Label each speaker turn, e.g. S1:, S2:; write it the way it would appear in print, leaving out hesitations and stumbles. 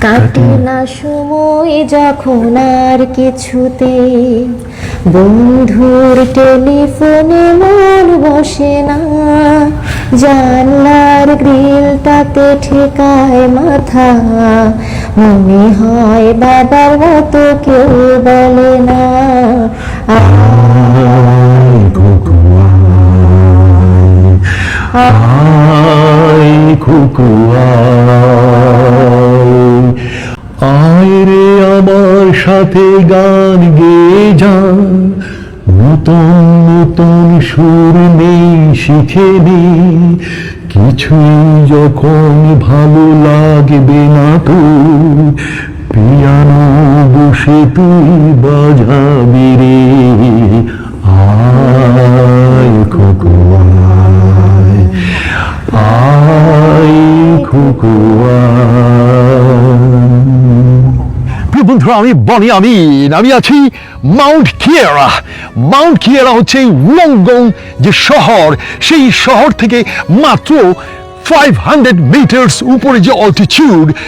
S1: কাটে না সময় যখন আর কিছুতে, বন্ধুর টেলিফোনে মন বসে না, জানলার গ্রিলটাতে ঠেকায় মাথা, মনে হয় বাবার মতো কেউ বলে না।
S2: আয় খুকু আয় খুকু আয় রে আমার সাথে গান গেয়ে যা, নতুন নতুন সুর নেই শিখে নে, কিছুই যখন ভালো লাগবে না তোর, পিয়ানো বসে তুই বাজাবি রে। আয় খুকু আয়, আয় খুকু প্রিয় বন্ধুরা, আমি বনি আমিন, আমি আছি মাউন্ট কিয়েরা। মাউন্ট কিয়েরা হচ্ছে উলঙ্গং যে শহর, সেই শহর থেকে মাত্র 500 মিটার্স উপরে যে অল্টিটিউড,